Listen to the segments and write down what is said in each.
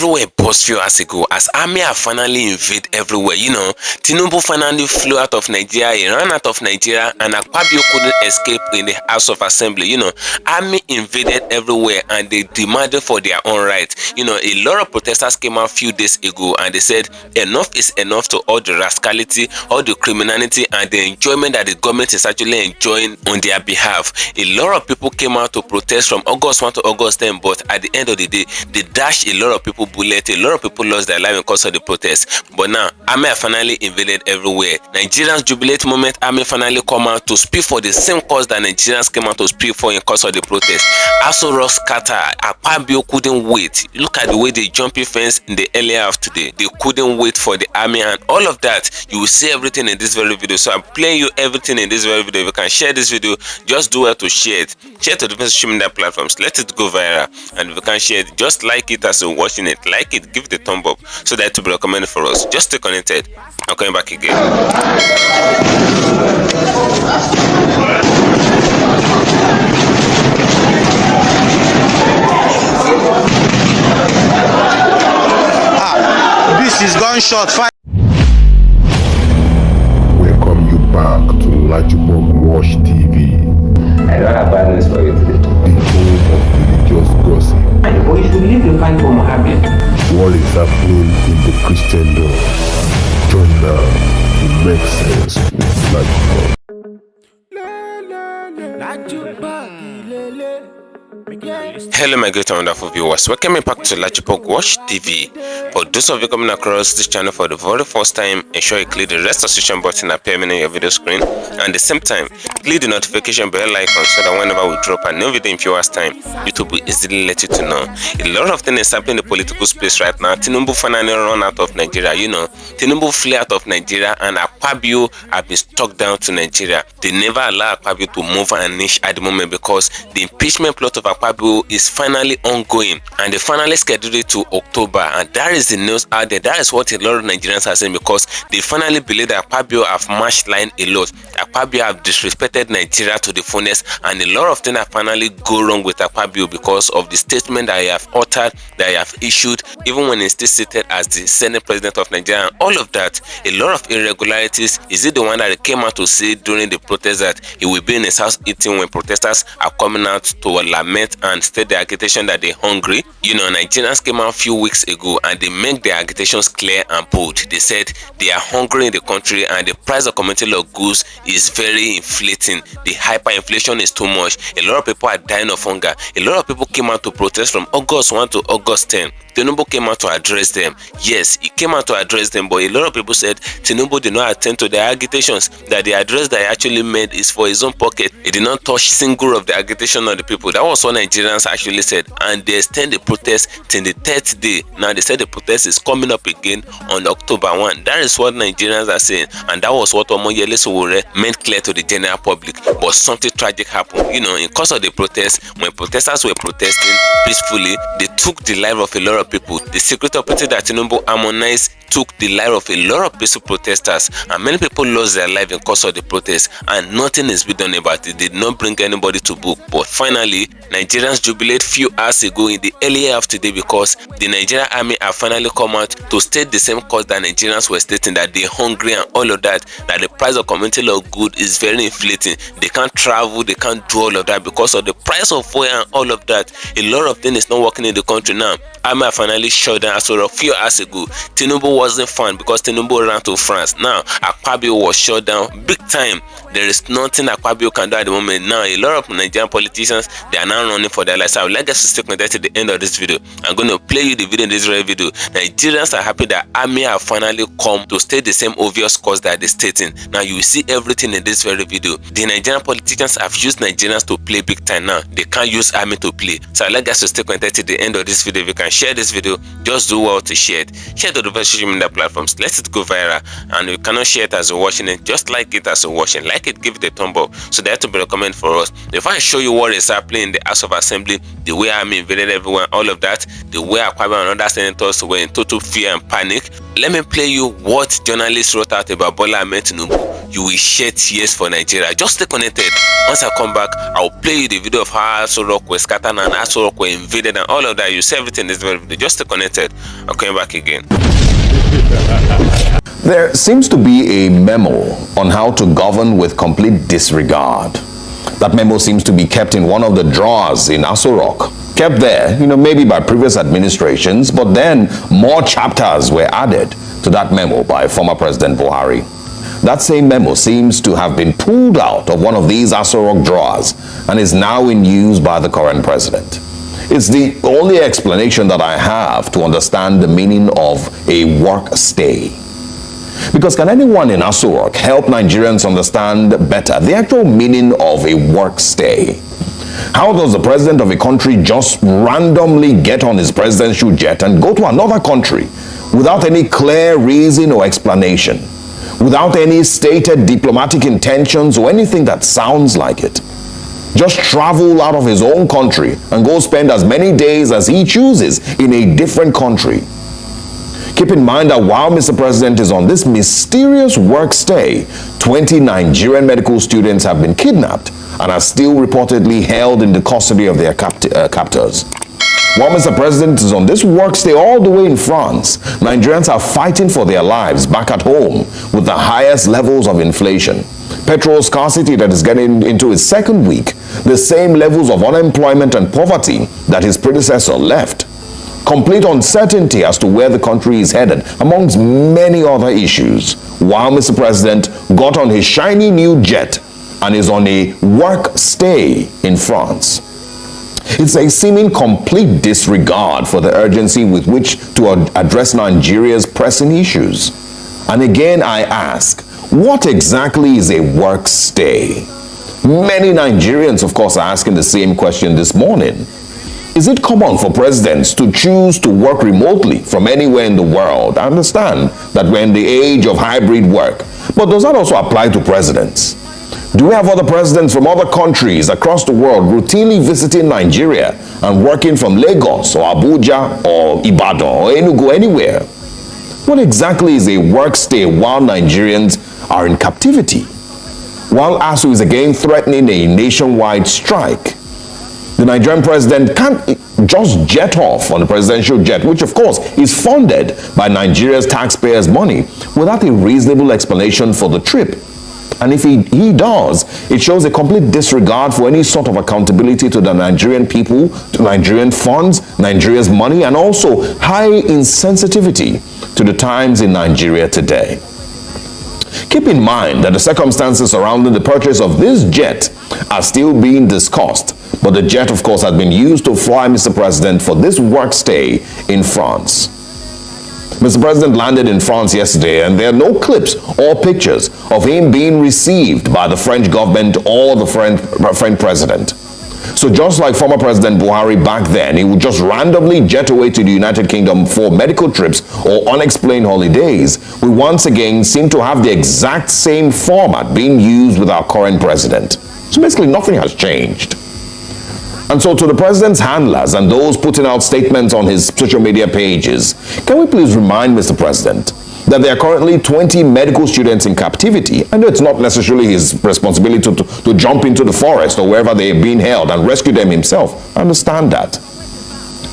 everywhere paused few hours ago as army are finally invade everywhere. Tinubu finally flew out of Nigeria, he ran out of Nigeria, and Akpabio couldn't escape in the House of Assembly. Army invaded everywhere and they demanded for their own rights. A lot of protesters came out a few days ago and they said enough is enough to all the rascality, all the criminality, and the enjoyment that the government is actually enjoying on their behalf. A lot of people came out to protest from August 1 to August 10, but at the end of the day, they dashed a lot of people bullet. A lot of people lost their life because of the protests. But now, army are finally invaded everywhere. Nigerians jubilate moment army finally come out to speak for the same cause that Nigerians came out to speak for in cause of the protest. Also, Ross Carter, Akpabio couldn't wait. Look at the way they jumping fence in the earlier of today. They couldn't wait for the army and all of that. You will see everything in this very video. So I'm playing you everything in this very video. If you can share this video, just do well to share it. Share to the different social media platforms. Let it go viral. And if you can share it, just like it as you're watching it. Like it, give it a thumb up so that it will be recommended for us. Just stay connected. I'm coming back again. This is gunshot fire. Welcome you back to LAJUPOG Watch TV. I don't have bad news for you today. The home of religious gossip. But you should leave the fight for Mohammed. What is happening in the Christendom? Join now to make sense with LAJUPOG. Hello my great and wonderful viewers, welcome back to LAJUPOG Watch TV. For those of you coming across this channel for the very first time, ensure you click the registration button appearing on your video screen, and at the same time click the notification bell icon so that whenever we drop a new video in few hours time, YouTube will easily let you to know. A lot of things is happening in the political space right now. Tinubu finally run out of Nigeria. Tinubu flew out of Nigeria and Akpabio have been stuck down to Nigeria. They never allow Akpabio to move an inch at the moment because the impeachment plot of Akpabio is finally ongoing and they finally scheduled it to October, and that is the news out there. That is what a lot of Nigerians are saying because they finally believe that Akpabio have mashed line a lot. Akpabio have disrespected Nigeria to the fullness, and a lot of things have finally go wrong with Akpabio because of the statement that he have uttered, that he have issued, even when he's still seated as the Senate President of Nigeria, and all of that. A lot of irregularities. Is it the one that he came out to say during the protest that he will be in his house eating when protesters are coming out to lament and state the agitation that they're hungry? Nigerians came out a few weeks ago and they make their agitations clear and bold. They said they are hungry in the country and the price of community of goods is very inflating. The hyperinflation is too much. A lot of people are dying of hunger. A lot of people came out to protest from August 1 to August 10. Tinubu came out to address them. Yes, he came out to address them, but a lot of people said Tinubu did not attend to their agitations, that the address that he actually made is for his own pocket. He did not touch single of the agitation of the people. That was what Nigerians actually said, and they extend the protest till the 3rd day. Now they said the protest is coming up again on October 1. That is what Nigerians are saying, and that was what Omoyele Sowore made clear to the general public. But something tragic happened. In cause of the protest, when protesters were protesting peacefully, they took the life of a lot of people. The secret operative that Tinubu harmonized took the life of a lot of peaceful protesters, and many people lost their life in cause of the protest, and nothing is being done about it. They did not bring anybody to book. But finally, Nigerians jubilate few hours ago in the earlier of today because the Nigerian army have finally come out to state the same cause that Nigerians were stating, that they're hungry and all of that, that the price of community of good is very inflating. They can't travel, they can't do all of that because of the price of oil and all of that. A lot of things is not working in the country now. Army finally shut down. So a few hours ago, Tinubu wasn't fun because Tinubu ran to France. Now Akpabio was shut down big time. There is nothing Akpabio can do at the moment. Now a lot of Nigerian politicians, they are now running for their lives. I would like us to stay connected to the end of this video. I'm going to play you the video in this very video. Nigerians are happy that army have finally come to state the same obvious cause that they're stating. Now you will see everything in this very video. The Nigerian politicians have used Nigerians to play big time. Now they can't use army to play. So I'd like us to stay connected to the end of this video. If you can share this video, just do well to share it. Share to the social media platforms. Let it go viral. And you cannot share it as you're watching it, just like it as you're watching. Like it, give it a thumb up so that to be recommended for us. If I show you what is happening in the House of Assembly, the way army invaded everyone, all of that, the way Akpabio and other senators were in total fear and panic. Let me play you what journalists wrote out about Bola Ahmed Tinubu. You will shed tears for Nigeria. Just stay connected. Once I come back, I'll play you the video of how Aso Rock was scattered and Aso Rock were invaded and all of that. You see everything in this video. Just stay connected. I'm coming back again. There seems to be a memo on how to govern with complete disregard. That memo seems to be kept in one of the drawers in Aso Rock. Kept there, maybe by previous administrations, but then more chapters were added to that memo by former President Buhari. That same memo seems to have been pulled out of one of these Aso Rock drawers and is now in use by the current president. It's the only explanation that I have to understand the meaning of a work stay. Because can anyone in Aso Rock help Nigerians understand better the actual meaning of a work stay? How does the president of a country just randomly get on his presidential jet and go to another country without any clear reason or explanation, without any stated diplomatic intentions or anything that sounds like it? Just travel out of his own country and go spend as many days as he chooses in a different country. Keep in mind that while Mr. President is on this mysterious work stay, 20 Nigerian medical students have been kidnapped and are still reportedly held in the custody of their captors. While Mr. President is on this work stay all the way in France, Nigerians are fighting for their lives back at home with the highest levels of inflation, petrol scarcity that is getting into its second week, the same levels of unemployment and poverty that his predecessor left, complete uncertainty as to where the country is headed, amongst many other issues, while Mr. President got on his shiny new jet and is on a work stay in France. It's a seeming complete disregard for the urgency with which to address Nigeria's pressing issues. And again, I ask, what exactly is a work stay? Many Nigerians, of course, are asking the same question this morning. Is it common for presidents to choose to work remotely from anywhere in the world? I understand that we're in the age of hybrid work, but does that also apply to presidents? Do we have other presidents from other countries across the world routinely visiting Nigeria and working from Lagos or Abuja or Ibadan or Enugu, anywhere? What exactly is a work stay while Nigerians are in captivity? While ASU is again threatening a nationwide strike, the Nigerian president can't just jet off on the presidential jet, which of course is funded by Nigeria's taxpayers' money, without a reasonable explanation for the trip. And if he does, it shows a complete disregard for any sort of accountability to the Nigerian people, to Nigerian funds, Nigeria's money, and also high insensitivity to the times in Nigeria today. Keep in mind that the circumstances surrounding the purchase of this jet are still being discussed, but the jet, of course, has been used to fly Mr. President for this work stay in France. Mr. President landed in France yesterday, and there are no clips or pictures of him being received by the French government or the French president. So just like former President Buhari back then, he would just randomly jet away to the United Kingdom for medical trips or unexplained holidays. We once again seem to have the exact same format being used with our current president. So basically nothing has changed. And so to the president's handlers and those putting out statements on his social media pages, can we please remind Mr. President that there are currently 20 medical students in captivity? I know it's not necessarily his responsibility to jump into the forest or wherever they are being held and rescue them himself. I understand that.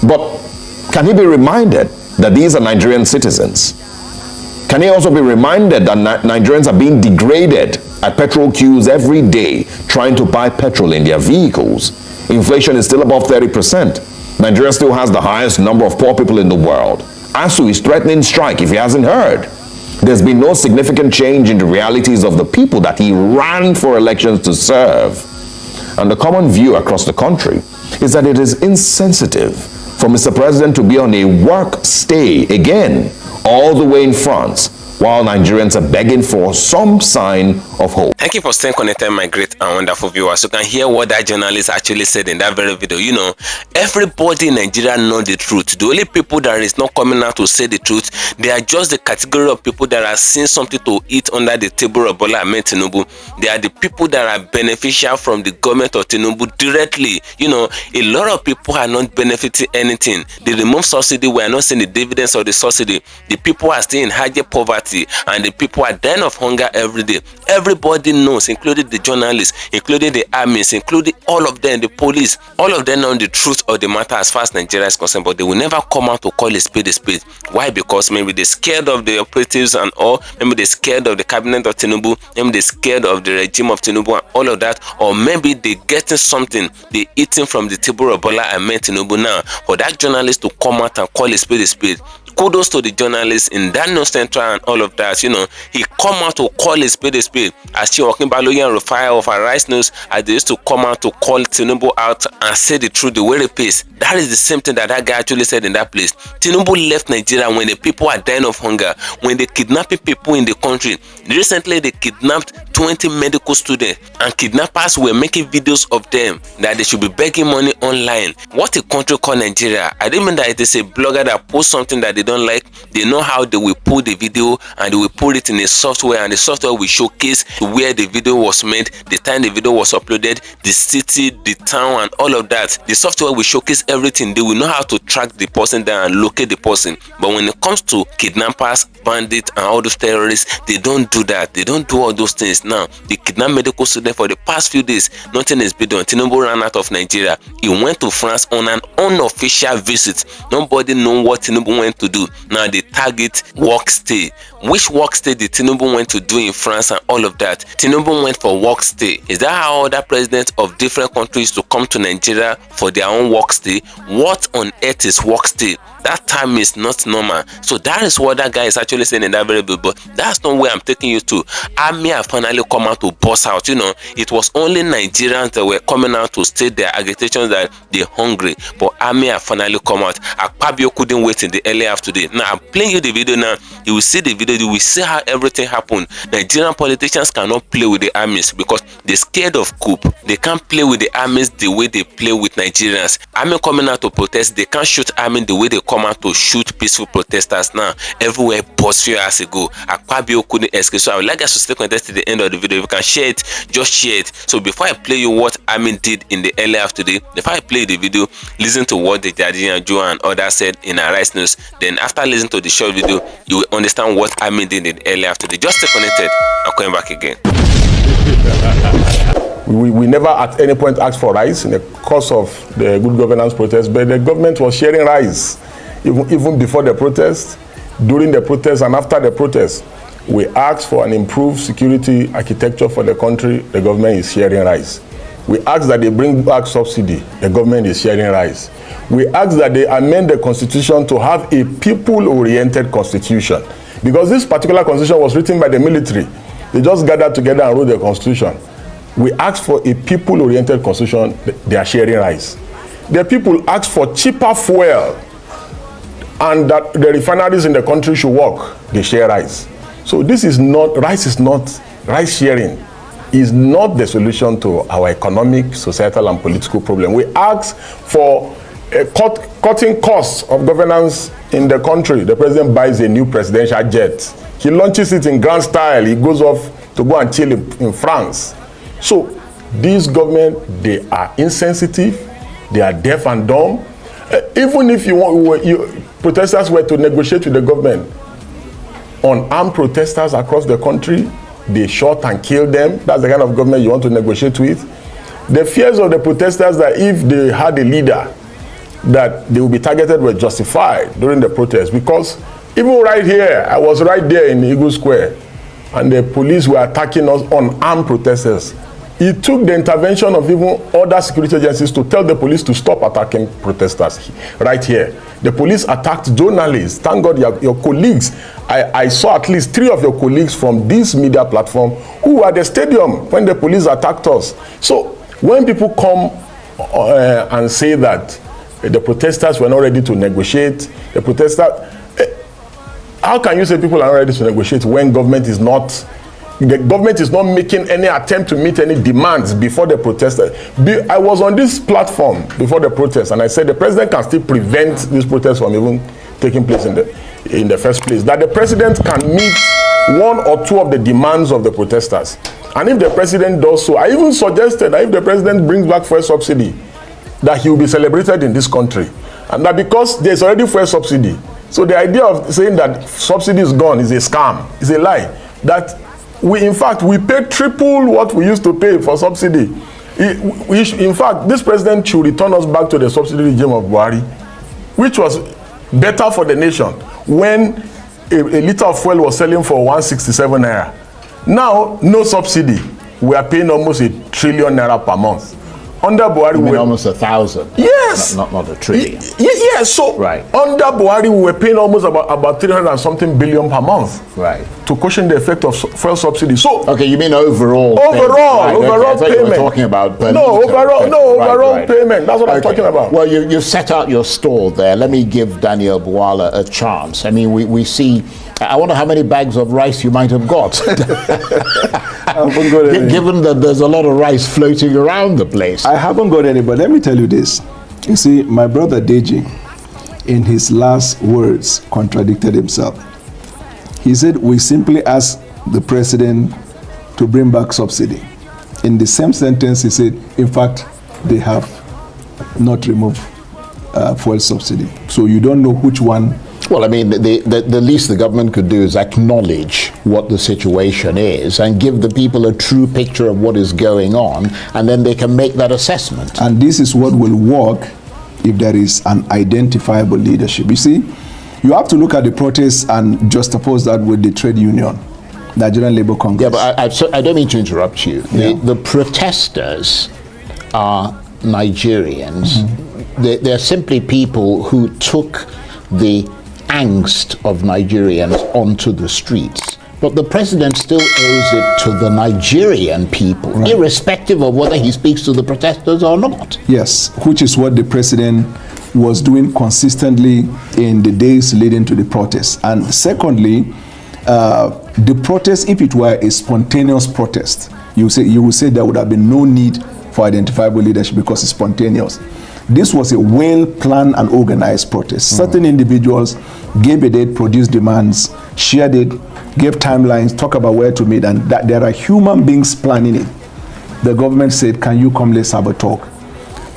But can he be reminded that these are Nigerian citizens? Can he also be reminded that Nigerians are being degraded at petrol queues every day trying to buy petrol in their vehicles? Inflation is still above 30%. Nigeria still has the highest number of poor people in the world. ASU is threatening strike if he hasn't heard. There's been no significant change in the realities of the people that he ran for elections to serve. And the common view across the country is that it is insensitive for Mr. President to be on a work stay again, all the way in France, while Nigerians are begging for some sign of hope. Thank you for staying connected, my great and wonderful viewers. You can hear what that journalist actually said in that very video. You know, everybody in Nigeria know the truth. The only people that is not coming out to say the truth, they are just the category of people that are seeing something to eat under the table of Bola Ahmed Tinubu. They are the people that are beneficial from the government of Tinubu directly. You know, a lot of people are not benefiting anything. They remove subsidy, we are not seeing the dividends of the subsidy. The people are still in higher poverty, and the people are dying of hunger every day. Everybody knows, including the journalists, including the armies, including all of them, the police, all of them know the truth of the matter as far as Nigeria is concerned, but they will never come out to call a spade a spade. Why? Because maybe they're scared of the operatives and all, maybe they're scared of the cabinet of Tinubu, maybe they're scared of the regime of Tinubu and all of that, or maybe they're getting something, they're eating from the table of Bola Ahmed Tinubu. Now, for that journalist to come out and call a spade, kudos to the journalists in that News Central and all of that. You know, he come out to call a spade. As she walking Baloyi and Rufai of Arise News, as they used to come out to call Tinubu out and say the truth the way they pace. That is the same thing that guy actually said in that place. Tinubu left Nigeria when the people are dying of hunger, when they kidnapping people in the country. Recently, they kidnapped 20 medical students, and kidnappers were making videos of them that they should be begging money online. What a country called Nigeria. I didn't mean that it is a blogger that posts something that they don't like. They know how they will pull the video, and they will put it in a software, and the software will showcase where the video was made, the time the video was uploaded, the city, the town, and all of that. The software will showcase everything. They will know how to track the person down and locate the person. But when it comes to kidnappers, bandits, and all those terrorists, they don't do that. They don't do all those things. Now, the kidnapped medical student for the past few days, nothing is being done. Tinubu ran out of Nigeria. He went to France on an unofficial visit. Nobody know what Tinubu went to do. Now they target work stay. Which work stay did Tinubu went to do in France and all of that? Tinubu went for work stay. Is that how other presidents of different countries to come to Nigeria for their own work stay? What on earth is work stay? That time is not normal. So that is what that guy is actually saying in that very bill. But that's not where I'm taking you to. Army have finally come out to boss out. You know, it was only Nigerians that were coming out to state their agitations that they're hungry. But Army have finally come out. Akpabio couldn't wait in the early afternoon. Now I'm playing you the video now. You will see the video. You will see how everything happened. Nigerian politicians cannot play with the armies because they're scared of coup. They can't play with the armies the way they play with Nigerians. Army coming out to protest, they can't shoot army the way they come out to shoot peaceful protesters. Now everywhere pause few hours ago. Akpabio couldn't escape. So I would like us to stay connected to the end of the video. If you can share it, just share it. So before I play you what Army did in the early afternoon, before I play the video, listen to what the Jadian Joe and others said in Arise News. Then after listening to the short video, you will understand what Army did in the early afternoon. Just stay connected. I'm coming back again. We never at any point asked for rice in the course of the good governance protest, but the government was sharing rice even before the protest, during the protest, and after the protest. We asked for an improved security architecture for the country. The government is sharing rice. We asked that they bring back subsidy. The government is sharing rice. We asked that they amend the constitution to have a people-oriented constitution, because this particular constitution was written by the military. They just gathered together and wrote the constitution. We asked for a people-oriented constitution. They are sharing rice. The people asked for cheaper fuel and that the refineries in the country should work. They share rice. So this is not, rice sharing is not the solution to our economic, societal, and political problem. We asked for cutting costs of governance in the country. The president buys a new presidential jet. He launches it in grand style. He goes off to go and chill in France. So this government, they are insensitive. They are deaf and dumb. Even if protesters were to negotiate with the government on armed protesters across the country, they shot and killed them. That's the kind of government you want to negotiate with. The fears of the protesters that if they had a leader, that they will be targeted were justified during the protest, because even right here, I was right there in Eagle Square, and the police were attacking us on armed protesters. It took the intervention of even other security agencies to tell the police to stop attacking protesters right here. The police attacked journalists. Thank God your colleagues. I saw at least 3 of your colleagues from this media platform who were at the stadium when the police attacked us. So when people come and say that the protesters were not ready to negotiate, the protesters, how can you say people are not ready to negotiate when the government is not making any attempt to meet any demands before the protesters? I was on this platform before the protest, and I said the president can still prevent this protest from even taking place in the first place. That the president can meet one or two of the demands of the protesters. And if the president does so, I even suggested that if the president brings back fuel subsidy, that he will be celebrated in this country. And that because there's already fuel subsidy, so the idea of saying that subsidy is gone is a scam, is a lie. That in fact, we pay triple what we used to pay for subsidy. In fact, this president should return us back to the subsidy regime of Buhari, which was better for the nation when a liter of fuel was selling for 167 naira. Now, no subsidy. We are paying almost 1 trillion naira per month. Under Buhari, we almost 1,000. Yes, not a trillion. Yes. So right. Under Buhari, we were paying almost about 300 and something billion per month. Right. To cushion the effect of fuel subsidy. So okay, you mean overall? Overall payment. You were talking about overall payment. That's what I'm talking about. Well, you've set out your stall there. Let me give Daniel Bwala a chance. I mean, we see. I wonder how many bags of rice you might have got. Given that there's a lot of rice floating around the place. I haven't got any, but let me tell you this. You see, my brother Deji, in his last words, contradicted himself. He said, we simply ask the president to bring back subsidy. In the same sentence, he said, in fact, they have not removed fuel subsidy. So you don't know which one. Well, I mean, the least the government could do is acknowledge what the situation is and give the people a true picture of what is going on, and then they can make that assessment. And this is what will work if there is an identifiable leadership. You see, you have to look at the protests and juxtapose that with the trade union, Nigerian Labour Congress. Yeah, but I don't mean to interrupt you. Yeah. The protesters are Nigerians. Mm-hmm. They're simply people who took the angst of Nigerians onto the streets. But the president still owes it to the Nigerian people, right, irrespective of whether he speaks to the protesters or not. Yes, which is what the president was doing consistently in the days leading to the protests. And secondly, the protest, if it were a spontaneous protest, you would say there would have been no need for identifiable leadership because it's spontaneous. This was a well-planned and organized protest. Certain individuals gave a date, produced demands, shared it, gave timelines, talk about where to meet, and that there are human beings planning it. The government said, can you come, let's have a talk.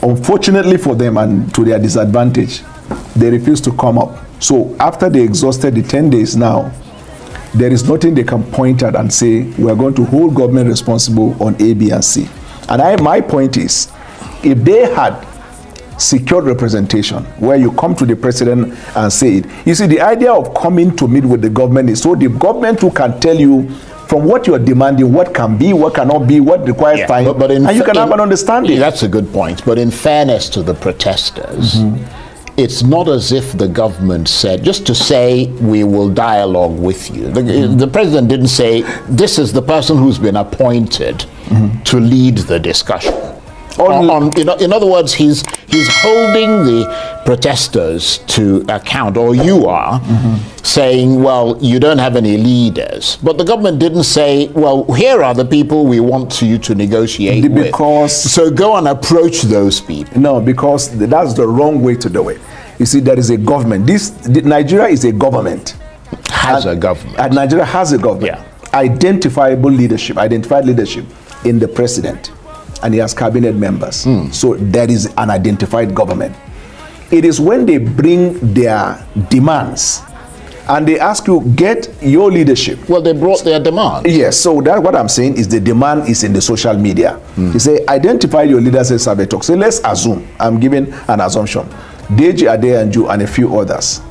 Unfortunately for them and to their disadvantage, they refused to come up. So after they exhausted the 10 days now, there is nothing they can point at and say, we're going to hold government responsible on A, B, and C. And my point is, if they had secured representation, where you come to the president and say it. You see, the idea of coming to meet with the government is so the government who can tell you from what you are demanding, what can be, what cannot be, what requires time, and you can have an understanding. That's a good point. But in fairness to the protesters, it's not as if the government said, just to say, we will dialogue with you. The president didn't say, this is the person who's been appointed to lead the discussion. In other words, he's holding the protesters to account, or you are, saying, well, you don't have any leaders. But the government didn't say, well, here are the people we want you to negotiate with. So go and approach those people. No, because that's the wrong way to do it. You see, there is a government. Nigeria is a government. A government. And Nigeria has a government. Yeah. Identified leadership in the president. And he has cabinet members. So there is an identified government. It is when they bring their demands and they ask you, get your leadership. Well, they brought their demands. Yes, so that what I'm saying is the demand is in the social media. You say, identify your leaders as survey talk. So let's assume, I'm giving an assumption. Deji Adeyanju and a few others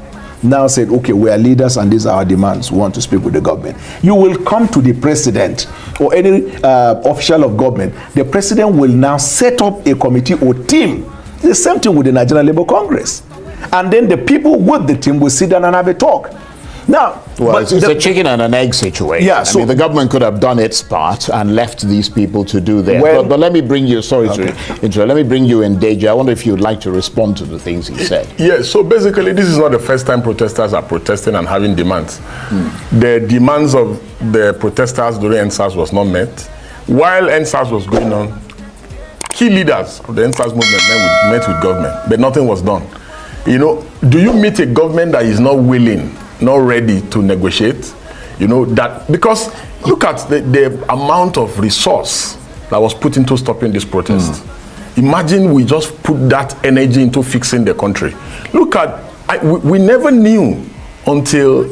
now said, okay, we are leaders and these are our demands. We want to speak with the government. You will come to the president or any official of government. The president will now set up a committee or team. It's the same thing with the Nigerian Labour Congress. And then the people with the team will sit down and have a talk. Now, well, it's a chicken and an egg situation. Yeah, I mean, the government could have done its part and left these people to do theirs. Well, but let me bring you, sorry to interrupt, let me bring you in, Deji. I wonder if you'd like to respond to the things he said. Yes, so basically this is not the first time protesters are protesting and having demands. The demands of the protesters during NSAS was not met. While NSAS was going on, key leaders of the NSAS movement met with government, but nothing was done. You know, do you meet a government that is not willing, not ready to negotiate? You know, that because look at the amount of resource that was put into stopping this protest. Imagine we just put that energy into fixing the country. Look at, we never knew until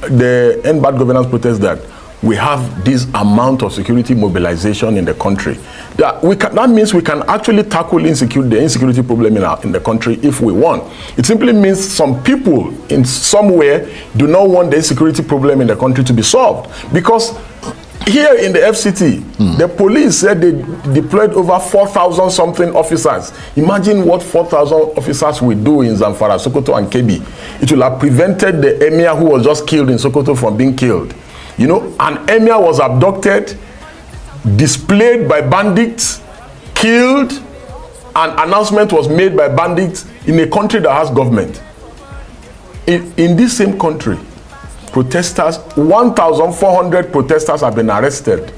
the End Bad Governance protest that we have this amount of security mobilization in the country. That means we can actually tackle the insecurity problem in the country if we want. It simply means some people in somewhere do not want the insecurity problem in the country to be solved. Because here in the FCT, the police said they deployed over 4,000 something officers. Imagine what 4,000 officers will do in Zamfara, Sokoto and Kebbi. It will have prevented the emir who was just killed in Sokoto from being killed. You know, an emir was abducted, displayed by bandits, killed, an announcement was made by bandits in a country that has government. In this same country, protesters, 1,400 protesters have been arrested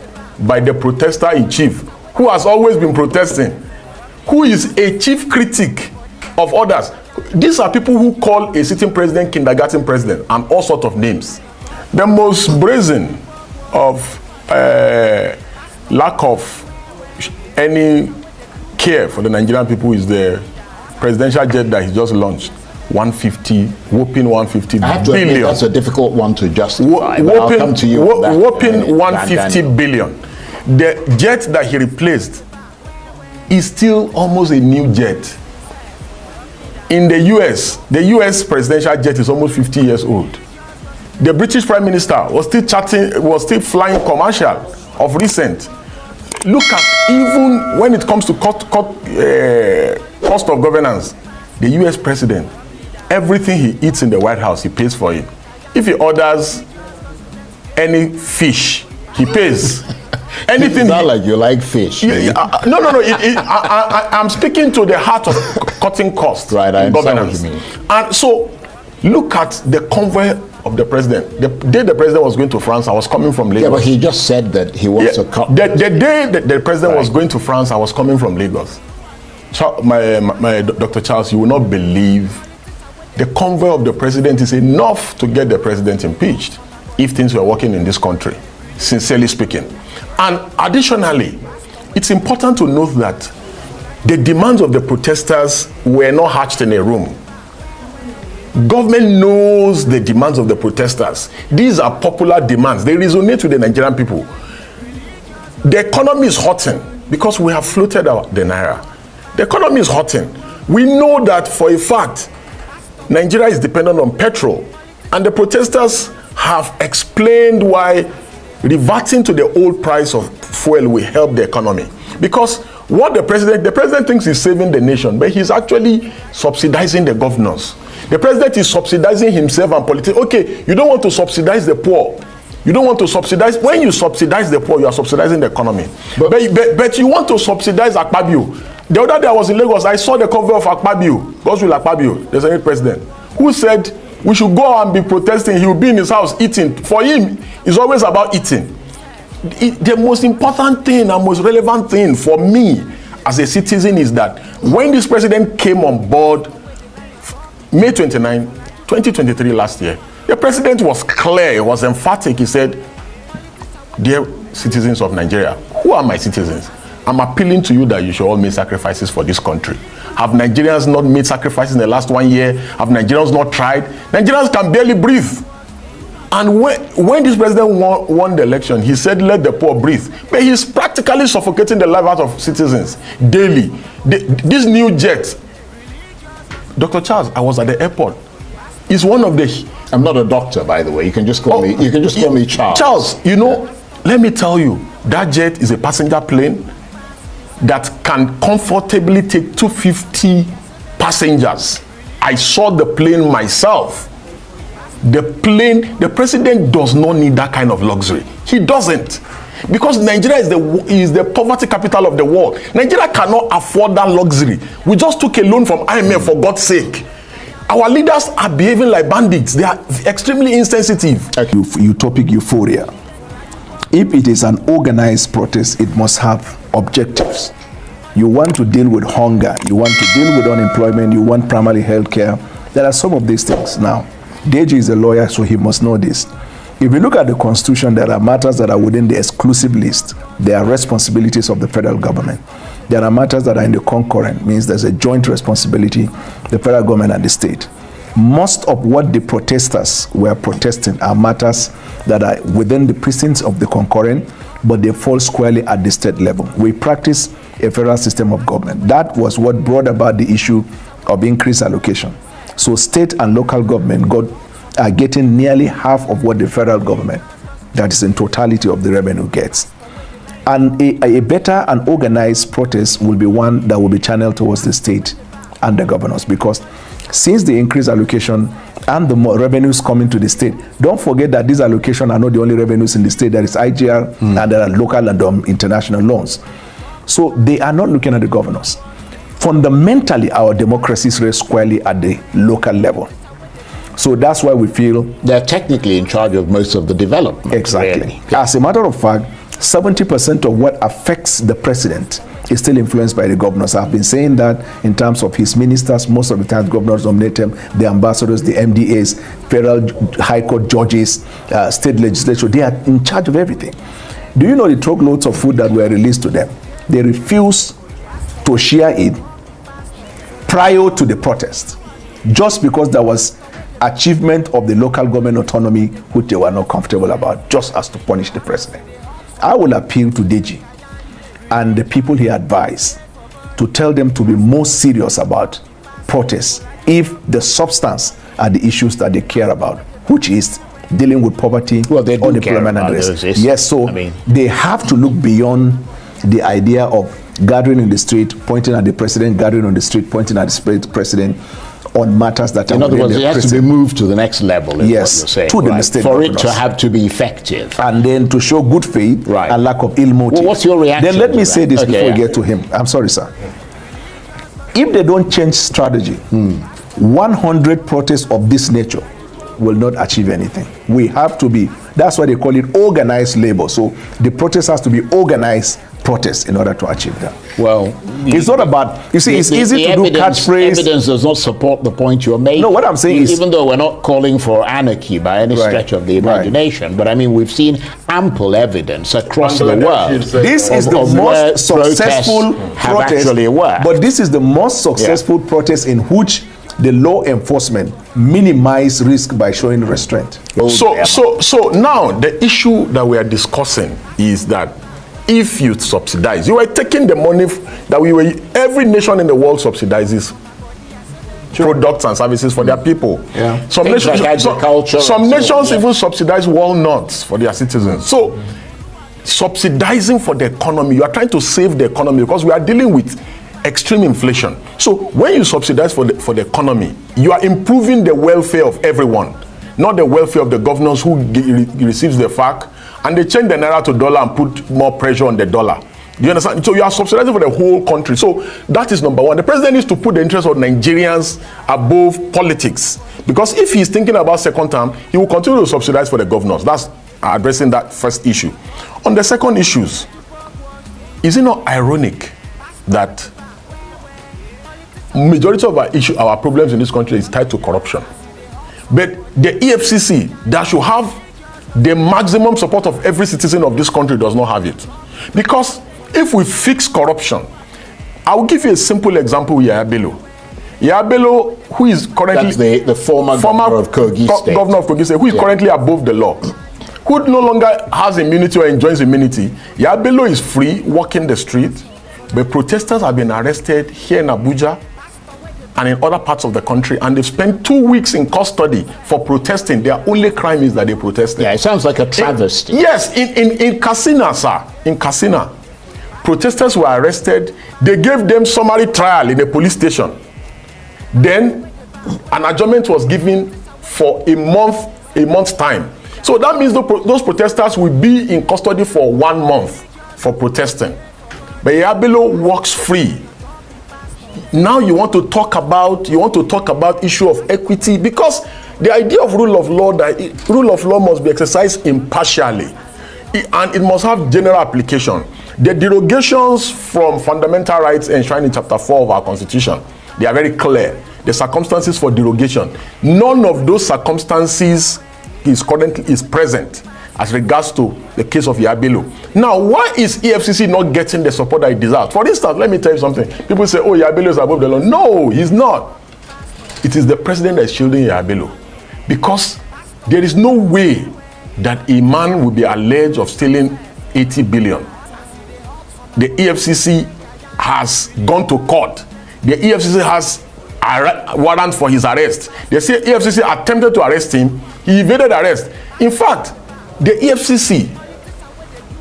by the protester in chief, who has always been protesting, who is a chief critic of others. These are people who call a sitting president kindergarten president and all sorts of names. The most brazen of lack of any care for the Nigerian people is the presidential jet that he just launched. 150, whopping 150 I have to billion. admit, that's a difficult one to justify. But I'll come to you on that, whopping 150 billion. The jet that he replaced is still almost a new jet. In the US presidential jet is almost 50 years old. The British Prime Minister was still flying commercial of recent. Look at, even when it comes to cost of governance, the US president, everything he eats in the White House, he pays for it. If he orders any fish, he pays. Anything. It's not like you like fish. No. I'm speaking to the heart of cutting costs. Right, I understand governance. what you mean. And so, look at the convoy of the president. The day the president was going to France, I was coming from Lagos. Yeah, but he just said that he wants to cut. The day that the president was going to France, I was coming from Lagos. My Dr. Charles, you will not believe the convoy of the president is enough to get the president impeached if things were working in this country, sincerely speaking. And additionally, it's important to note that the demands of the protesters were not hatched in a room. Government knows the demands of the protesters. These are popular demands. They resonate with the Nigerian people. The economy is hurting because we have floated out the Naira. The economy is hurting. We know that for a fact, Nigeria is dependent on petrol. And the protesters have explained why reverting to the old price of fuel will help the economy. Because what the president thinks he's saving the nation, but he's actually subsidizing the governors. The president is subsidizing himself and politics. Okay, you don't want to subsidize the poor. You don't want to subsidize. When you subsidize the poor, you are subsidizing the economy. But you want to subsidize Akpabio. The other day I was in Lagos, I saw the cover of Akpabio, Godswill Akpabio, the Senate president, who said we should go and be protesting. He will be in his house eating. For him, it's always about eating. The most important thing and most relevant thing for me as a citizen is that when this president came on board May 29, 2023 last year, the president was clear, he was emphatic. He said, dear citizens of Nigeria, who are my citizens? I'm appealing to you that you should all make sacrifices for this country. Have Nigerians not made sacrifices in the last 1 year? Have Nigerians not tried? Nigerians can barely breathe. And when this president won the election, he said, let the poor breathe. But he's practically suffocating the life out of citizens daily. This new jet, Dr. Charles, I was at the airport. It's one of the... I'm not a doctor, by the way. You can just call me. You can just call me Charles. Charles, you know, let me tell you, that jet is a passenger plane that can comfortably take 250 passengers. I saw the plane myself. The president does not need that kind of luxury. He doesn't. Because Nigeria is the poverty capital of the world. Nigeria cannot afford that luxury. We just took a loan from IMF, for God's sake. Our leaders are behaving like bandits. They are extremely insensitive. Utopic euphoria. If it is an organized protest, it must have objectives. You want to deal with hunger, you want to deal with unemployment, you want primary health care. There are some of these things. Now, Deji is a lawyer, so he must know this. If you look at the Constitution, there are matters that are within the exclusive list. There are responsibilities of the federal government. There are matters that are in the concurrent, means there's a joint responsibility, the federal government and the state. Most of what the protesters were protesting are matters that are within the precincts of the concurrent, but they fall squarely at the state level. We practice a federal system of government. That was what brought about the issue of increased allocation. So state and local government are getting nearly half of what the federal government, that is in totality of the revenue, gets. And a better and organized protest will be one that will be channeled towards the state and the governors, because since the increased allocation and the more revenues coming to the state, don't forget that these allocations are not the only revenues in the state. There is IGR and there are local and international loans. So they are not looking at the governors. Fundamentally, our democracies rest squarely at the local level. So that's why we feel they're technically in charge of most of the development. Exactly. Really. As a matter of fact, 70% of what affects the president is still influenced by the governors. I've been saying that in terms of his ministers. Most of the time, governors nominate them, the ambassadors, the MDAs, federal high court judges, state legislature. They are in charge of everything. Do you know the truckloads of food that were released to them? They refused to share it prior to the protest, just because there was achievement of the local government autonomy which they were not comfortable about, just as to punish the president. I will appeal to Deji and the people he advised to tell them to be more serious about protests if the substance are the issues that they care about, which is dealing with poverty, unemployment and rest. Yes, so they have to look beyond the idea of gathering in the street, pointing at the president, gathering on the street, pointing at the president on matters that are... In other words, it has to be moved to the next level, is yes, what you're saying. To the state for governors. It to have to be effective. And then to show good faith and lack of ill motive. Well, what's your reaction? Then let me say this before we yeah. get to him. I'm sorry, sir. If they don't change strategy, 100 protests of this nature will not achieve anything. We have to be, that's why they call it organized labor. So the protest has to be organized protest in order to achieve that. Well, it's not about, you see, it's easy to do catchphrase. Evidence does not support the point you're making. No, what I'm saying is, even though we're not calling for anarchy by any stretch of the imagination, but I mean, we've seen ample evidence across the world. This is the most successful protest, but this is the most successful protest in which the law enforcement minimize risk by showing restraint. So now the issue that we are discussing is that if you subsidize, you are taking the money that every nation in the world subsidizes products and services for their people. Yeah. Some nations, some nations even subsidize walnuts for their citizens. So subsidizing for the economy, you are trying to save the economy because we are dealing with extreme inflation. So when you subsidize for the economy, you are improving the welfare of everyone, not the welfare of the governors who receives the FAQ and they change the naira to dollar and put more pressure on the dollar. Do you understand? So you are subsidizing for the whole country. So that is number one. The president needs to put the interests of Nigerians above politics, because if he's thinking about second term, he will continue to subsidize for the governors. That's addressing that first issue. On the second issues, is it not ironic that majority of our problems in this country is tied to corruption, but the EFCC that should have the maximum support of every citizen of this country does not have it? Because if we fix corruption, I will give you a simple example with Yahya Bello. Yahya Bello, who is currently the former governor of Kogi State, who is currently above the law, who no longer has immunity or enjoys immunity. Yahya Bello is free, walking the street, but protesters have been arrested here in Abuja and in other parts of the country, and they've spent 2 weeks in custody for protesting. Their only crime is that they protested. Yeah, it sounds like a travesty. In Katsina, sir. In Katsina, protesters were arrested. They gave them summary trial in a police station. Then an adjournment was given for a month a month's time. So that means those protesters will be in custody for 1 month for protesting. But Yabelo walks free. Now you want to talk about issue of equity, because the idea of rule of law, that rule of law must be exercised impartially, and it must have general application. The derogations from fundamental rights enshrined in Chapter 4 of our Constitution, they are very clear. The circumstances for derogation, none of those circumstances is present as regards to the case of Yabelo. Now, why is EFCC not getting the support that it deserves? For instance, let me tell you something. People say, oh, Yabelo is above the law. No, he's not. It is the president that is shielding Yabelo, because there is no way that a man will be alleged of stealing 80 billion. The EFCC has gone to court. The EFCC has a warrant for his arrest. They say EFCC attempted to arrest him. He evaded arrest. In fact, the EFCC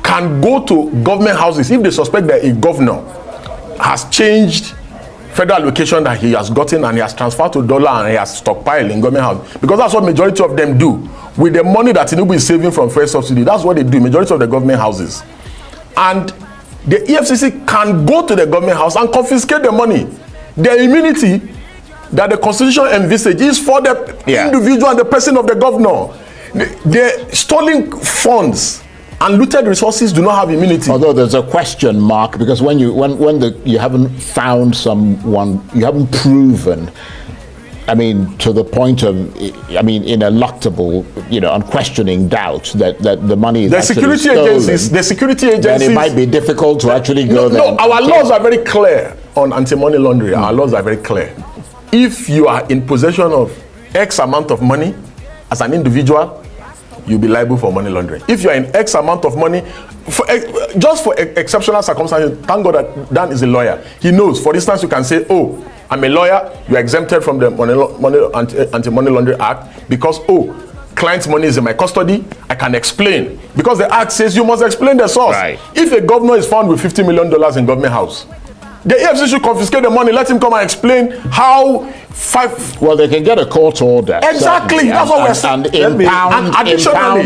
can go to government houses if they suspect that a governor has changed federal allocation that he has gotten and he has transferred to dollar and he has stockpiled in government house, because that's what majority of them do with the money that Tinubu is saving from fuel subsidy. That's what they do, majority of the government houses. And the EFCC can go to the government house and confiscate the money. The immunity that the Constitution envisages is for the individual and the person of the governor. The stolen funds and looted resources do not have immunity. Although there's a question mark, because when you haven't found someone, you haven't proven, I mean, to the point of, I mean, ineluctable, unquestioning doubt that the money is the actually security agencies, then it might be difficult to actually go there. No, our laws are very clear on anti-money laundering. Our laws are very clear. If you are in possession of X amount of money as an individual, you'll be liable for money laundering. If you're in X amount of money, just for exceptional circumstances, thank God that Dan is a lawyer. He knows. For instance, you can say, oh, I'm a lawyer, you're exempted from the Anti-Money Laundering Act because, oh, client's money is in my custody, I can explain. Because the act says you must explain the source. Right. If a governor is found with $50 million in government house, the EFCC should confiscate the money, let him come and explain how Well, they can get a court order. Exactly, that's what we're saying. And impound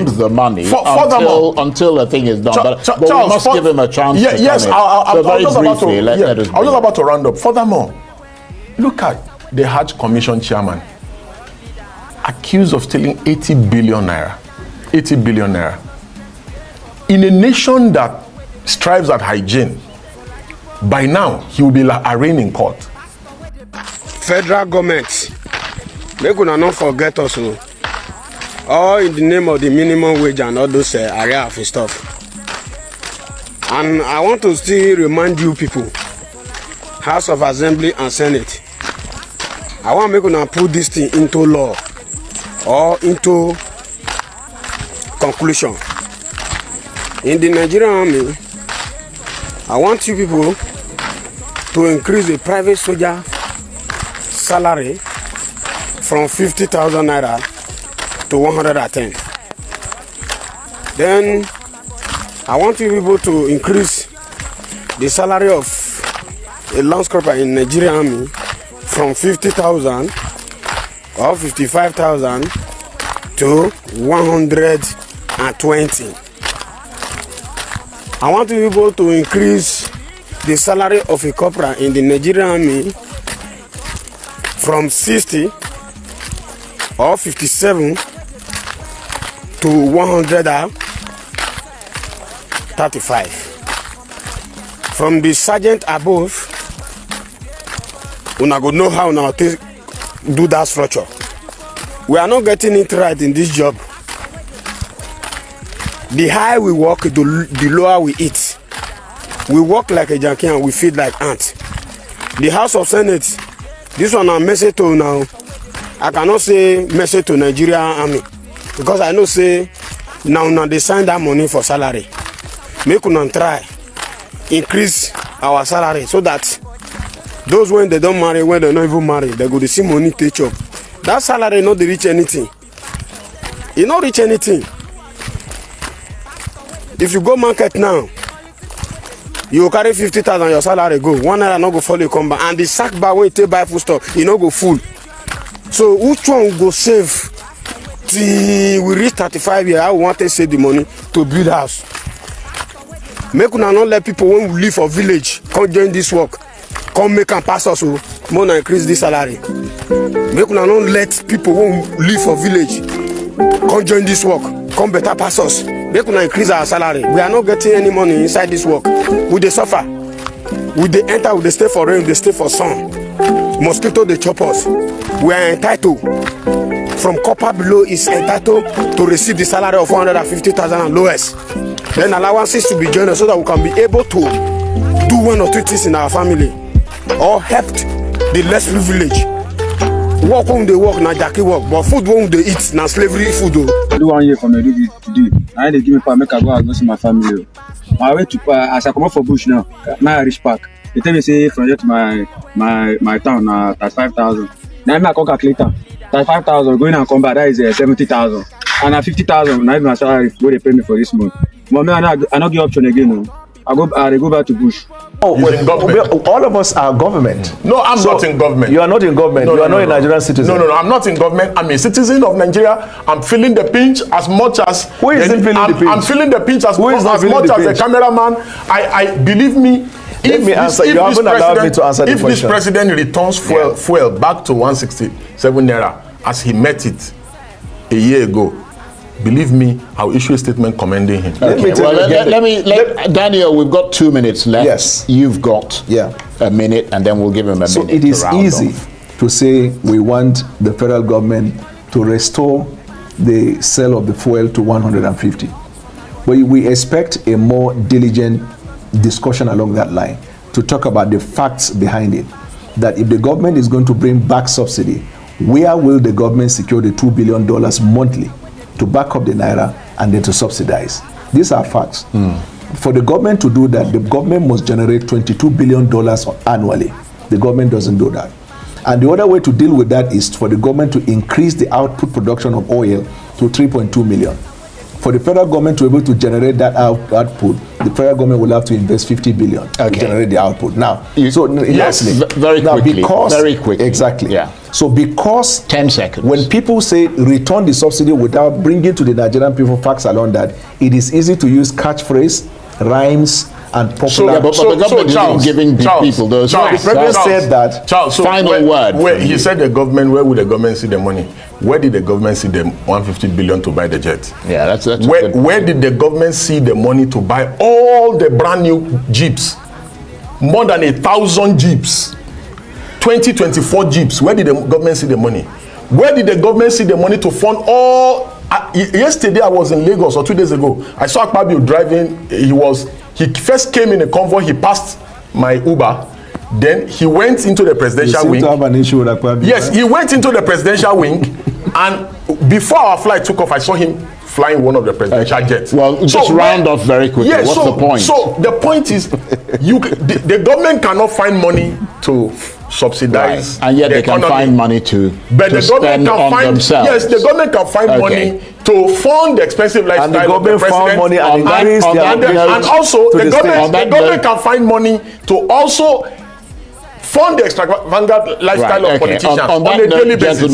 the money until a thing is done. But we must give him a chance to yes, come in. So very briefly, let us I was just about to round up. Furthermore, look at the Hajj Commission chairman accused of stealing 80 billion naira. 80 billion naira. In a nation that strives at hygiene, by now he will be arraigned in court. Federal government, make una not forget us, all in the name of the minimum wage and all those area of stuff. And I want to still remind you people, House of Assembly and Senate, I want to make una put this thing into law or into conclusion. In the Nigerian Army, I want you people to increase the private soldier salary from 50,000 naira to 110. Then I want you people to increase the salary of a lance corporal in Nigerian Army from 50,000 or 55,000 to 120. I want you people to increase the salary of a corporal in the Nigerian Army from 60 or 57 to 135. From the sergeant above, una go know how now to do that structure. We are not getting it right in this job. The higher we work, the lower we eat. We work like a junkie and we feed like ants. The House of Senate, this one a message to now. I cannot say message to Nigerian Army because I know say now they sign that money for salary. Make una try increase our salary so that those when they don't marry, when they not even marry, they go to see money take up. That salary not reach anything. It not reach anything. If you go market now, you carry 50,000 your salary go. 1 naira not go follow you come back, and the sack bag when you take buy food stuff, you no go full. So which one go save till we reach 35 years, I want to save the money to build house. Make una not let people when we live for village come join this work, come make and pass us more than increase this salary. Make una not let people when we live for village come join this work, come better pass us. Make una increase our salary. We are not getting any money inside this work. We dey suffer. We dey enter, we dey stay for rain, we dey stay for sun. Mosquito dey chop us. We are entitled. From copper below is entitled to receive the salary of 150,000 and lowest. Then allowances to be joined so that we can be able to do one or two things in our family or help the less privileged. Work when they work, na jackie work, but food when they eat, na slavery food. I do 1 year for my duty today. I they give me make I go see my family. My way to as I come up for bush now, my reach park. They tell me say from here to my town 35,000. Now I come calculate 35,000 going and come back, that is 70,000. And 50,000 now my salary what they pay me for this month. But me I not give option again. No. I go back to bush. Oh, well, all of us are government. No, I'm not in government. You are not in government. No, you no, are not no, a Nigerian citizen. No, I'm not in government. I'm a citizen of Nigeria. I'm feeling the pinch as much as who is feeling the pinch? I'm feeling the pinch as much as the cameraman. I believe me. Let me answer. You haven't allowed me to answer the question. If this president returns fuel back to 167 naira as he met it a year ago, believe me, I'll issue a statement commending him. Okay. Let Daniel, we've got 2 minutes left. Yes. You've got a minute, and then we'll give him a minute. So it is easy to say we want the federal government to restore the sale of the fuel to 150. But we expect a more diligent discussion along that line to talk about the facts behind it. That if the government is going to bring back subsidy, where will the government secure the $2 billion monthly to back up the naira and then to subsidize? These are facts. For the government to do that, the government must generate $22 billion annually. The government doesn't do that. And the other way to deal with that is for the government to increase the output production of oil to 3.2 million. For the federal government to be able to generate that output, the federal government will have to invest 50 billion to generate the output. Now, very quickly. Exactly. Yeah. So because 10 seconds. When people say return the subsidy without bringing to the Nigerian people facts along that, it is easy to use catchphrase, rhymes, and popular. But the government isn't giving people those facts. The president said that. Final word. Where he said the government, where would the government see the money? Where did the government see the 150 billion to buy the jet? Yeah, that's where did the government see the money to buy all the brand new jeeps? More than 1,000 jeeps. 2024 jeeps. Where did the government see the money? Where did the government see the money to fund all? Yesterday I was in Lagos, or 2 days ago. I saw Akpabio driving. He first came in a convoy. He passed my Uber. Then he went into the presidential wing. You seem to have an issue with Akpabio. Yes, he went into the presidential wing, and before our flight took off, I saw him flying one of the presidential jets. Well, just round off very quickly. Yeah, what's the point? So the point is, the government cannot find money to subsidize, and yet they can find money to spend on themselves. Yes, the government can find money to fund the expensive lifestyle and the government of the president. Found money And also the government can find money to also fund the extravagant lifestyle of politicians on a daily basis.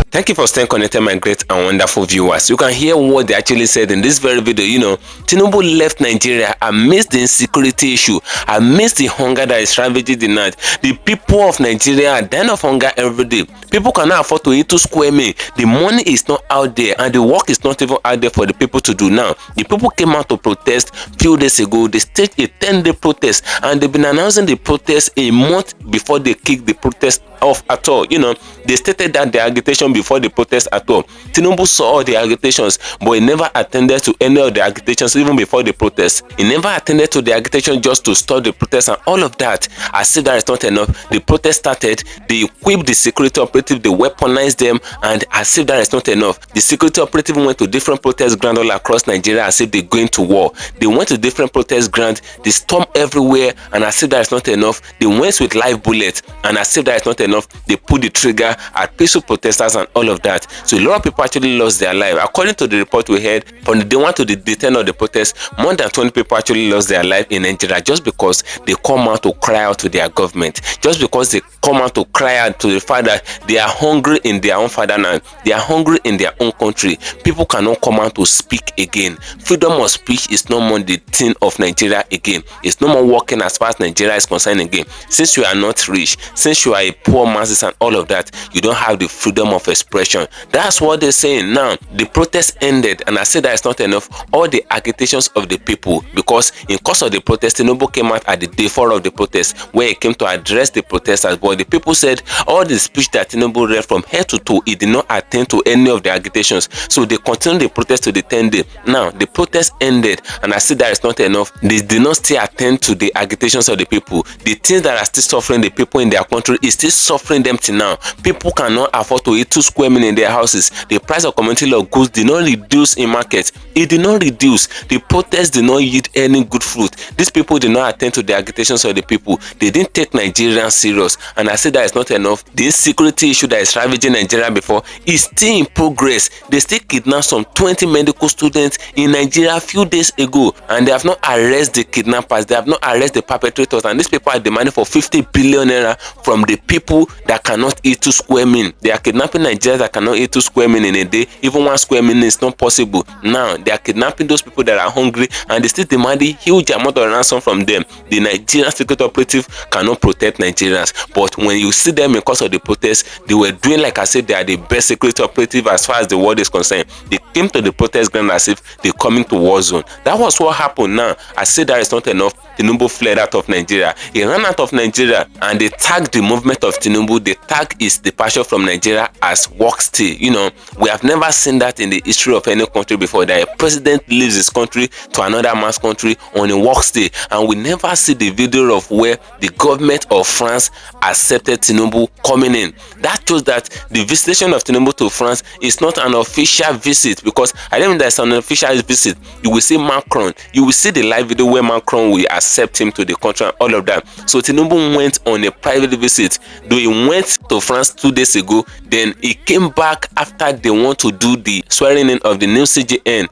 Thank you for staying connected, my great and wonderful viewers. You can hear what they actually said in this very video. You know, Tinubu left Nigeria amidst the insecurity issue, amidst the hunger that is ravaging the night. The people of Nigeria are dying of hunger every day. People cannot afford to eat 2 square meal. The money is not out there, and the work is not even out there for the people to do now. The people came out to protest few days ago. They staged a 10-day protest, and they've been announcing the protest a month before they kicked the protest off at all. You know, they stated that the agitation before the protest at all. Tinubu saw all the agitations, but he never attended to any of the agitations even before the protest. He never attended to the agitation just to stop the protest and all of that. As if that is not enough, the protest started, they equipped the security operative, they weaponized them, and as if that is not enough, the security operative went to different protest grounds all across Nigeria as if they're going to war. They went to different protest grounds, they stormed everywhere, and as if that is not enough, they went with live bullets, and as if that is not enough, they put the trigger at peaceful protesters and all of that. So a lot of people actually lost their life. According to the report we heard, from the day 1 to the day 10 of the protest, more than 20 people actually lost their life in Nigeria just because they come out to cry out to their government, just because they come out to cry out to the fact that they are hungry in their own fatherland, they are hungry in their own country. People cannot come out to speak again. Freedom of speech is no more the thing of Nigeria again. It's no more working as far as Nigeria is concerned again. Since you are not rich, since you are a poor masses and all of that, you don't have the freedom of expression. That's what they're saying now. The protest ended, and I say that it's not enough. All the agitations of the people, because in course of the protest, Tinubu came out at the day 4 of the protest, where he came to address the protesters. But the people said all the speech that Tinubu read from head to toe, he did not attend to any of the agitations. So they continued the protest to the 10th day. Now the protest ended, and I see that it's not enough. They did not still attend to the agitations of the people. The things that are still suffering the people in their country is still suffering them till now. People cannot afford to eat 2 square meals in their houses. The price of community law goods did not reduce in market. It did not reduce. The protest did not yield any good fruit. These people did not attend to the agitations of the people. They didn't take Nigerians serious, and I say that it's not enough. The insecurity issue that is ravaging Nigeria before is still in progress. They still kidnapped some 20 medical students in Nigeria a few days ago, and they have not arrested the kidnappers. They have not arrested the perpetrators, and these people are demanding for 50 billion naira from the people that cannot eat 2 square meals. They are kidnapping Nigerians that cannot eat 2 square meals in a day. Even 1 square meal is not possible. Now they are kidnapping those people that are hungry, and they still demanding huge amount of ransom from them. The Nigerian security operative cannot protect Nigerians, but when you see them in cause of the protest, they were doing like I said, they are the best security operative as far as the world is concerned. They came to the protest ground as if they coming to war zone. That was what happened. Now I say that is not enough. Tinubu fled out of Nigeria. He ran out of Nigeria, and they tagged the movement of Tinubu. They tagged his departure from Nigeria as work stay. You know, we have never seen that in the history of any country before, that a president leaves his country to another man's country on a work stay, and we never see the video of where the government of France accepted Tinubu coming in. That shows that the visitation of Tinubu to France is not an official visit, because I don't mean that it's an official visit. You will see Macron, you will see the live video where Macron will accept him to the country and all of that. So Tinubu went on a private visit. Though he went to France 2 days ago, then he came back after they want to do the swearing in of the new CGN.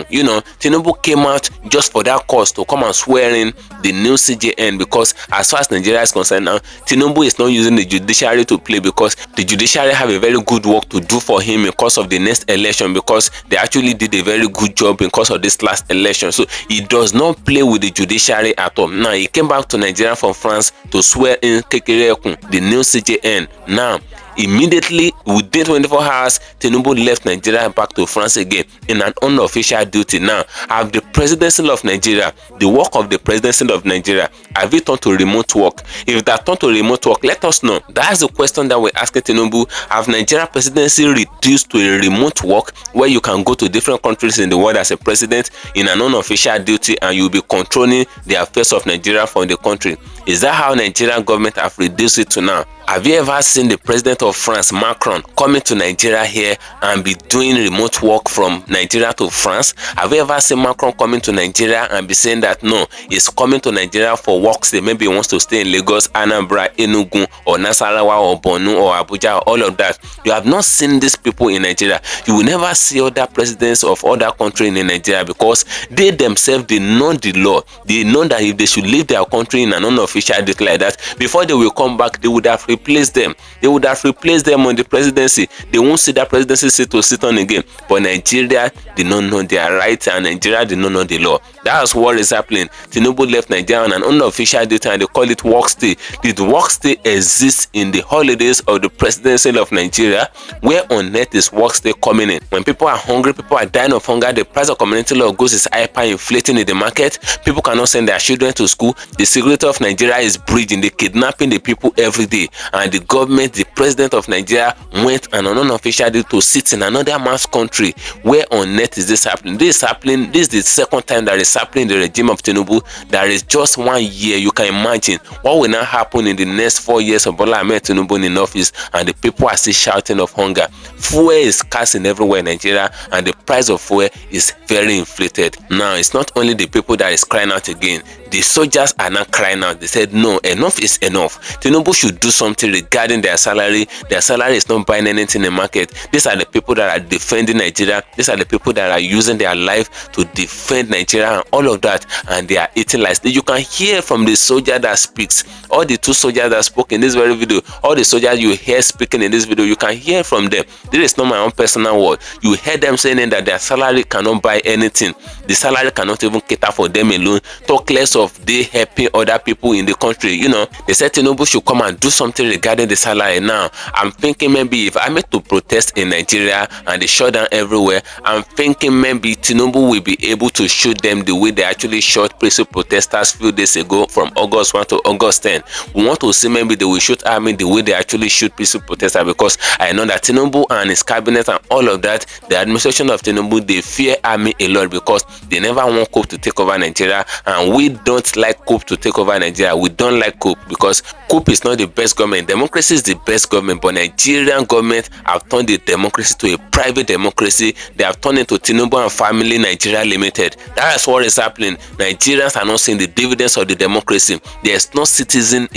You know, Tinubu came out just for that cause, to come and swear in the new CJN, because as far as Nigeria is concerned now, Tinubu is not using the judiciary to play, because the judiciary have a very good work to do for him in course of the next election, because they actually did a very good job in course of this last election. So he does not play with the judiciary at all. Now he came back to Nigeria from France to swear in the new CJN. Now immediately within 24 hours, Tinubu left Nigeria back to France again in an unofficial duty. Now, have the presidency of Nigeria, the work of the presidency of Nigeria, have it turned to remote work? If that turned to remote work, let us know. That's the question that we're asking Tinubu. Have Nigeria presidency reduced to a remote work, where you can go to different countries in the world as a president in an unofficial duty, and you'll be controlling the affairs of Nigeria from the country? Is that how Nigerian government have reduced it to now? Have you ever seen the president of France, Macron, coming to Nigeria here and be doing remote work from Nigeria to France? Have you ever seen Macron coming to Nigeria and be saying that no, he's coming to Nigeria for work stay? Maybe he wants to stay in Lagos, Anambra, Enugu, or Nasarawa, or Borno, or Abuja, or all of that. You have not seen these people in Nigeria. You will never see other presidents of other countries in Nigeria, because they themselves, they know the law. They know that if they should leave their country in an unofficial date like that, before they will come back, they would have replaced them. They would have replaced them on the presidency. They won't see that presidency seat to sit on again. But Nigeria did not know their rights, and Nigeria did not know the law. That's what is happening. Tinubu left Nigeria on an unofficial date, and they call it work stay. Did work stay exist in the holidays of the presidency of Nigeria? Where on earth is work stay coming in? When people are hungry, people are dying of hunger, the price of community law goods is hyper-inflating in the market. People cannot send their children to school. The security of Nigeria is breaching. They're kidnapping the people every day. And the government, the president of Nigeria, went on an unofficial day to sit in another man's country. Where on earth is this happening? This is happening. This is the second time that is happening in the regime of Tinubu. There is just 1 year. You can imagine what will now happen in the next 4 years of Bola Ahmed Tinubu in office, and the people are still shouting of hunger. Fuel is scarcing everywhere in Nigeria, and the price of fuel is very inflated. Now, it's not only the people that is crying out again. The soldiers are not crying out. They said, no, enough is enough. Tinubu should do something something regarding their salary is not buying anything in the market. These are the people that are defending Nigeria. These are the people that are using their life to defend Nigeria and all of that, and they are eating lies. You can hear from the soldier that speaks, all the 2 soldiers that spoke in this very video, all the soldiers you hear speaking in this video, you can hear from them. This is not my own personal word. You hear them saying that their salary cannot buy anything. The salary cannot even cater for them alone. Talk less of they helping other people in the country. You know, they said Tinubu should come and do something regarding the salary. Now, I'm thinking maybe if I made to protest in Nigeria and they shut down everywhere, I'm thinking maybe Tinubu will be able to shoot them the way they actually shot peaceful protesters few days ago from August 1 to August 10. We want to see maybe they will shoot army the way they actually shoot peaceful protesters, because I know that Tinubu and his cabinet and all of that, the administration of Tinubu, they fear army a lot because they never want coup to take over Nigeria, and we don't like coup to take over Nigeria. We don't like coup because coup is not the best government. Democracy is the best government, but Nigerian government have turned the democracy to a private democracy. They have turned into Tinubu and Family Nigeria Limited. That is what is happening. Nigerians are not seeing the dividends of the democracy. There's no citizen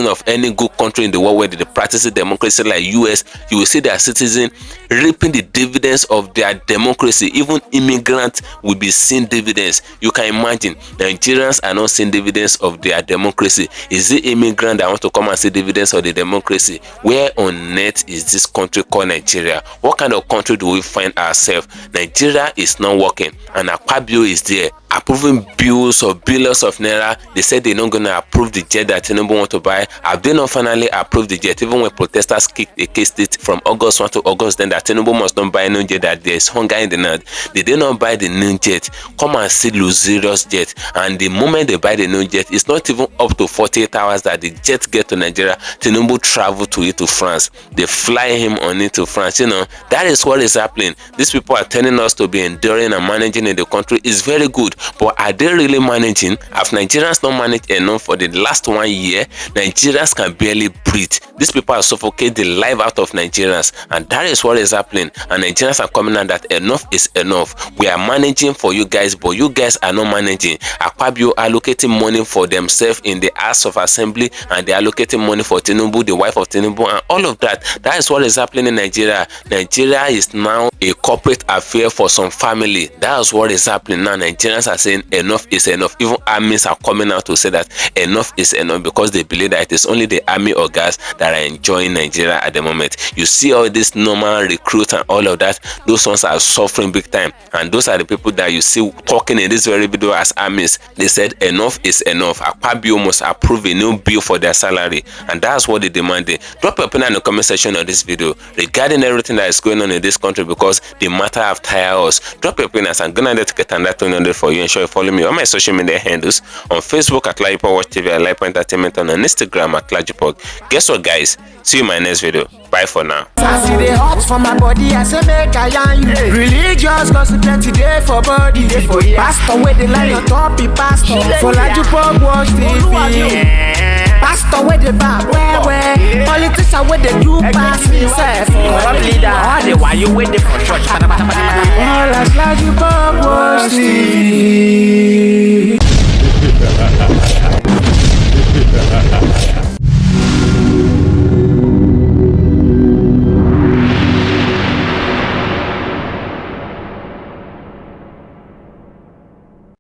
of any good country in the world where they practice democracy like US. You will see their citizen reaping the dividends of their democracy. Even immigrants will be seeing dividends. You can imagine Nigerians are not seeing dividends of their democracy. Is it immigrant that want to come and see dividends of the democracy? Where on earth is this country called Nigeria? What kind of country do we find ourselves? Nigeria is not working, and Akpabio is there approving bills or billions of naira. They said they're not going to approve the jet that Tinubu want to buy. Have they not finally approved the jet? Even when protesters kicked against it from August 1 to August 10 that Tinubu must not buy a new jet, that there is hunger in the north. They did not buy the new jet. Come and see luxurious jet. And the moment they buy the new jet, it's not even up to 48 hours that the jet get to Nigeria. Tinubu travel to it to France. They fly him on it to France. You know, that is what is happening. These people are telling us to be enduring and managing in the country. It's very good. But are they really managing? Have Nigerians not managed enough for the last 1 year? Nigerians can barely breathe. These people are suffocating the life out of Nigerians, and that is what is happening. And Nigerians are coming out that enough is enough. We are managing for you guys, but you guys are not managing. Akpabio allocating money for themselves in the House of Assembly, and they are allocating money for Tinubu, the wife of Tinubu, and all of that. That is what is happening in Nigeria. Nigeria is now a corporate affair for some family. That is what is happening now. Nigerians are saying enough is enough. Even armies are coming out to say that enough is enough, because they believe that it is only the army or gas that are enjoying Nigeria at the moment. You see all these normal recruits and all of that, those ones are suffering big time, and those are the people that you see talking in this very video as armies. They said enough is enough. Akpabio must approve a new bill for their salary, and that's what they demanded. Drop your opinion in the comment section of this video regarding everything that is going on in this country, because the matter have tired us. Drop your opinions. I'm gonna dedicate that 200 for you. Ensure you follow me on my social media handles on Facebook at LAJUPOG Watch TV, at LAJUPOG Entertainment, and on Instagram at LAJUPOG. Guess what, guys? See you in my next video. Bye for now. I see the hot for my body, I say make I yarn you. Religious gossip plenty day for body. Pastor with the line on top, he pastor for LAJUPOG Watch TV. Pastor with the back, where politician with the do pass himself. Corrupt leader, all the while you with the for church. All as LAJUPOG Watch TV.